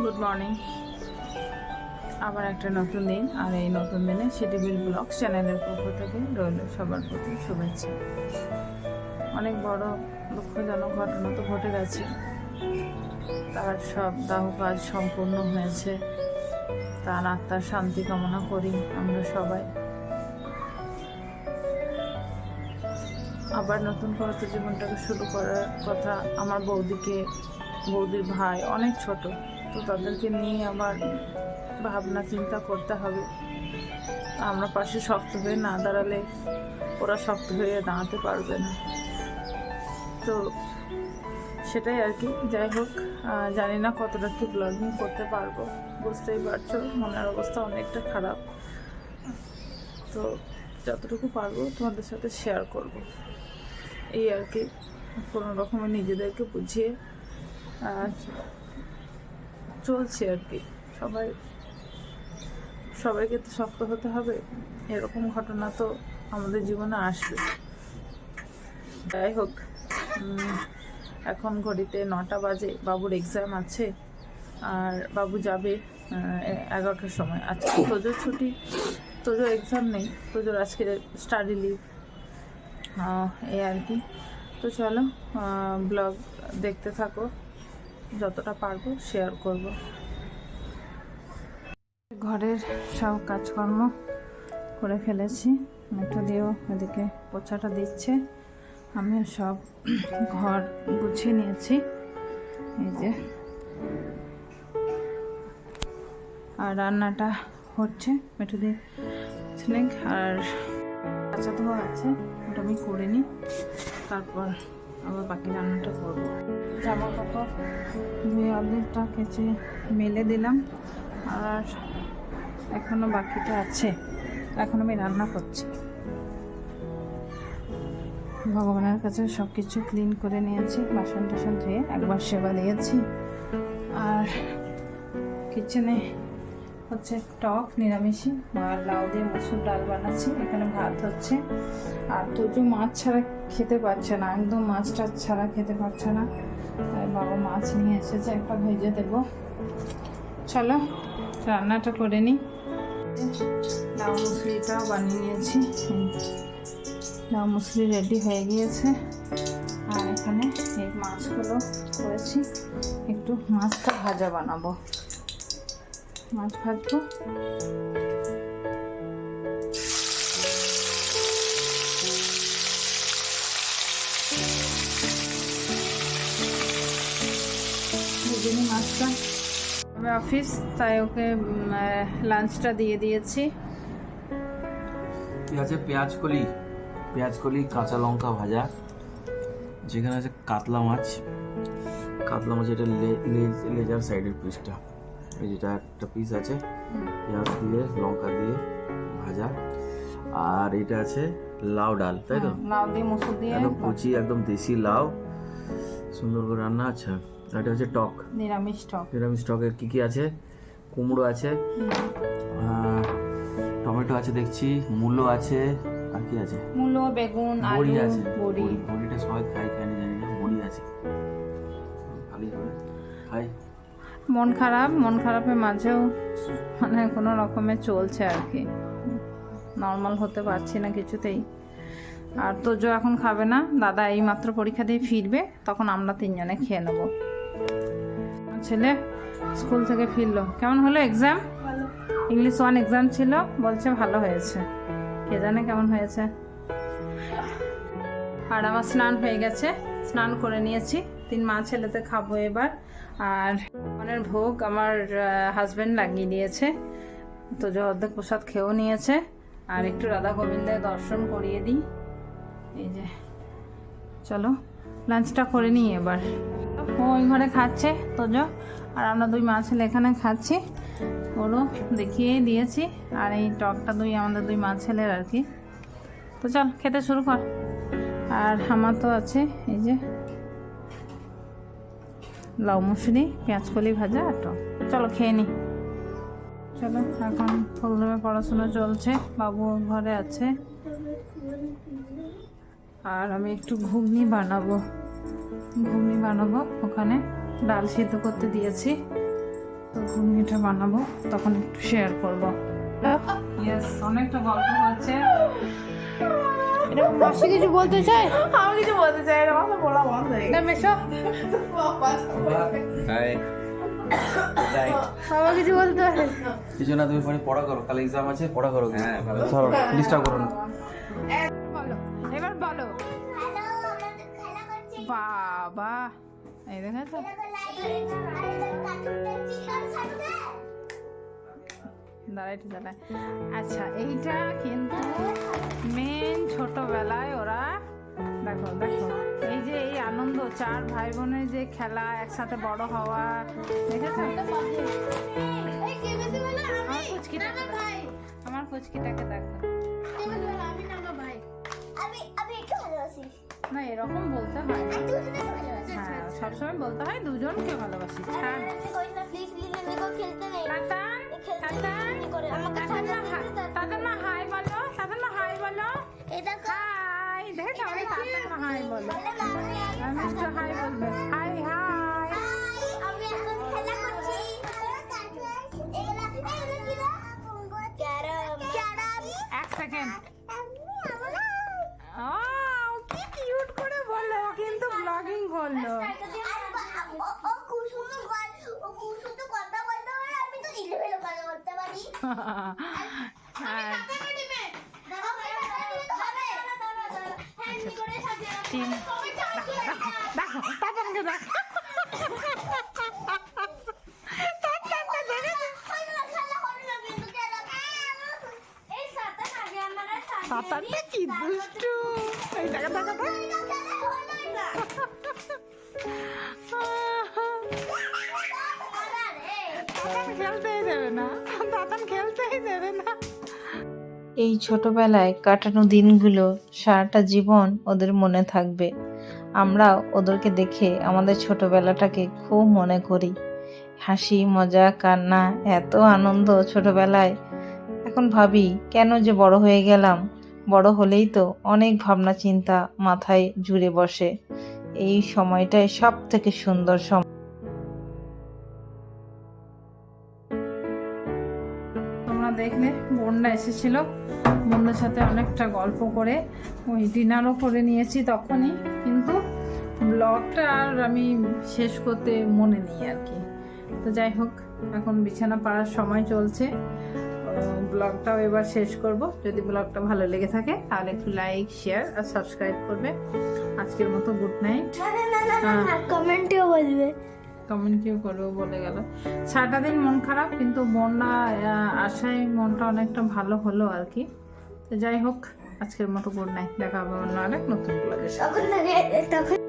Good morning. আবার একটা নতুন দিন, আর এই নতুন দিনে সিটিভিল ব্লগ চ্যানেলের পক্ষ থেকে রইল সবার প্রতি শুভেচ্ছা। অনেক বড় দুঃখজনক ঘটনা তো ঘটে গেছে, তার সব দাহ কাজ সম্পূর্ণ হয়েছে। তার আত্মার শান্তি কামনা করি আমরা সবাই। আবার নতুন করে তো জীবনটাকে শুরু করার কথা। আমার বৌদির ভাই অনেক ছোট, তো তাদেরকে নিয়ে আবার ভাবনা চিন্তা করতে হবে। আমরা পাশে শক্ত হয়ে না দাঁড়ালে ওরা শক্ত হয়ে দাঁড়াতে পারবে না। তো সেটাই আর কি। যাই হোক, জানি না কতটা কি ব্লগিং করতে পারবো, বুঝতেই পারছো মনের অবস্থা অনেকটা খারাপ। তো যতটুকু পারবো তোমাদের সাথে শেয়ার করব, এই আর কি। কোনো রকমে নিজেদেরকে বুঝিয়ে চলছে আর কি। সবাইকে তো শক্ত হতে হবে, এরকম ঘটনা তো আমাদের জীবনে আসবে। যাই হোক, এখন ঘড়িতে 9টা বাজে, বাবুর এক্সাম আছে আর বাবু যাবে 11টার সময়। আজকে তোজোর ছুটি, তোজোর এক্সাম নেই, তোজোর আজকে স্টাডি লিভ, এই আর কি। তো চলো ব্লগ দেখতে থাকো, যতটা পারবো শেয়ার করব। ঘরের সব কাজকর্ম করে ফেলেছি, মেঠো দিয়েও এদিকে পোছাটা দিচ্ছে, আমিও সব ঘর গুছিয়ে নিয়েছি। এই যে, আর রান্নাটা হচ্ছে, মেঠো দিয়ে আর কাঁচা ধোয়া আছে, ওটা আমি করে নিই, তারপর আবার বাকি রান্নাটা করবো। জামা কাপড় ধুয়ে অর্ধেকটা কেচে মেলে দিলাম, আর এখনো বাকিটা আছে, এখন আমি রান্না করছি। ভগবানের কাছে সব কিছু ক্লিন করে নিয়েছি, বাসন টাসন ধুয়ে একবার সেবা দিয়েছি। আর কিচেনে হচ্ছে টক নিরামিষি, আর লাউ দিয়ে মসুর ডাল বানাচ্ছি, এখানে ভাত হচ্ছে। আর তোজো মাছ ছাড়া খেতে পারছে না, একদম মাছ টাছ ছাড়া খেতে পারছে না, তাই বাবা মাছ নিয়ে এসেছে, একটা ভেজে দেবো। চলো রান্নাটা করে নিই। লাউ মুসলিটাও বানিয়ে নিয়েছি, লাউ মুসলি রেডি হয়ে গিয়েছে। আর এখানে এই মাছগুলো করেছি, একটু মাছটা ভাজা বানাবো, মাছ ভাজবো। মাছটা আমি অফিস, তাই ওকে লাঞ্চটা দিয়ে দিয়েছি। কি আছে? পেঁয়াজ কলি, কাঁচা লঙ্কা ভাজা, যেখানে আছে কাতলা মাছ, এটা লেজার সাইডের পিসটা, এই যেটা একটা পিস আছে, পেঁয়াজ দিয়ে লঙ্কা দিয়ে ভাজা। আর এটা আছে লাউ ডাল, তাই তো? লাউ দিয়ে মসুর দিয়ে একদম কুচি, একদম দেশি লাউ, সুন্দর করে রান্না। আচ্ছা, এটা হচ্ছে টক, নিরামিষ টকের কি আছে? কুমড়ো আছে, টমেটো আছে দেখছি, মূলো আছে, আর কি আছে? মূলো, বেগুন, বড়ি আলু, আছে। বড়ি। বড়িটা সবাই খাই জানি না, বড়ি আছে, ভালোই হবে, খাই। মন খারাপের মাঝেও মানে কোনো রকমে চলছে আর কি, নর্মাল হতে পারছি না কিছুতেই। আর তোজো এখন খাবে না, দাদা এই মাত্র পরীক্ষা দিয়ে ফিরবে, তখন আমরা 3 জনে খেয়ে নেবো। ছেলে স্কুল থেকে ফিরলো, কেমন হলো এক্সাম? ইংলিশ 1 এক্সাম ছিল, বলছে ভালো হয়েছে, কে জানে কেমন হয়েছে। আর আমার স্নান হয়ে গেছে, স্নান করে নিয়েছি, 3 মা ছেলেতে খাবো এবার। আর মনের ভোগ আমার হাজব্যান্ড লাগিয়ে দিয়েছে, তো যে অর্ধেক প্রসাদ খেয়েও নিয়েছে। আর একটু রাধা গোবিন্দের দর্শন করিয়ে দিই। এই যে, চলো লাঞ্চটা করে নিই এবার। ওই ঘরে খাচ্ছে তোজো, আর আমরা 2 মা ছেলে এখানে খাচ্ছি, ওরও দেখিয়েই দিয়েছি। আর এই টকটা আমাদের 2 মা ছেলের আর কি। তো চল খেতে শুরু কর। আর আমার তো আছে এই যে লাউ মুসুরি, পেঁয়াজ কলি ভাজা আর টক। চলো খেয়ে নিই। চলো, এখন ফুলদমে পড়াশোনা চলছে, বাবু ঘরে আছে। আর আমি একটু ঘুগনি বানাবো, ওখানে ডাল সিদ্ধ করতে দিয়েছি। তো ঘুগনিটা বানাবো, তখন একটু শেয়ার করবো। ইয়েস, অনেকটা গল্প হচ্ছে। এরকম মাসি কিছু বলতে চাই? আমি কিছু বলতে চাই না, আমার বলা বন্ধ হয়ে গেছে। মেশো বাবা কিছু বলতে পারে? কিছু না, তুমি পরে পড়া করো, কাল এক্সাম আছে, পড়া করো। হ্যাঁ চলো, ডিস্টার্ব করো না। বলো, এবার বলো। বাবা, এই দেখেছো? দাঁড়াইতে দাঁড়ায়। আচ্ছা, এইটা কিন্তু মেন ছোটবেলায় ওরা, দেখো দেখো, এই যে এই আনন্দ, 4 ভাই বোনের যে খেলা, একসাথে বড় হওয়া, দেখেছো? আমার পুচকিটাকে দেখো। না, এরকম বলতে হয় না। হ্যাঁ, সবসময় বলতে হয় দুজনকে ভালোবাসি। হ্যাঁ, তাতান মা হাই বলো, তাতান মা হাই বলো, হাই। দেখেছো, আমাদের তাতান মা হাই বলো। আমি একটু হাই বলবে, হাই হাই। এক সেকেন্ড। কি কিউট করে বলো, কিন্তু ব্লগিং করলো। দেখো তাতানকে দেখো। তাতানটা কি দুষ্টু, এই দেখো দেখো দেখো। খেলতেই দেবে না, দাদান খেলতেই দেবে না। এই ছোটবেলায় কাটানো দিনগুলো সারাটা জীবন ওদের মনে থাকবে। আমরা ওদেরকে দেখে আমাদের ছোটবেলাটাকে খুব মনে করি। হাসি মজা কান্না, এত আনন্দ ছোটবেলায়। এখন ভাবি কেন যে বড় হয়ে গেলাম। বড় হলেই তো অনেক ভাবনা চিন্তা মাথায় জুড়ে বসে। এই সময়টাই সব থেকে সুন্দর সময়। তোমরা দেখলে বোনরা এসেছিল, বোনদের সাথে অনেকটা গল্প করে ওই ডিনারও করে নিয়েছি তখনই, কিন্তু ব্লগটা আর আমি শেষ করতে মনে নেই আর কি। তো যাই হোক, এখন বিছানা পাড়ার সময় চলছে, ব্লগটাও এবার শেষ করব। যদি ব্লগটা ভালো লেগে থাকে তাহলে একটু লাইক শেয়ার আর সাবস্ক্রাইব করবে। আজকের মতো গুড নাইট। কমেন্টেও বলবে। কমেন্টও করবো বলে গেল। সারাটা দিন মন খারাপ, কিন্তু বন্যা আসায় মনটা অনেকটা ভালো হলো আর কি। তো যাই হোক, আজকের মতো গুড নাইট। দেখা হবে অন্য আরেক নতুন ব্লগের সাথে। তখন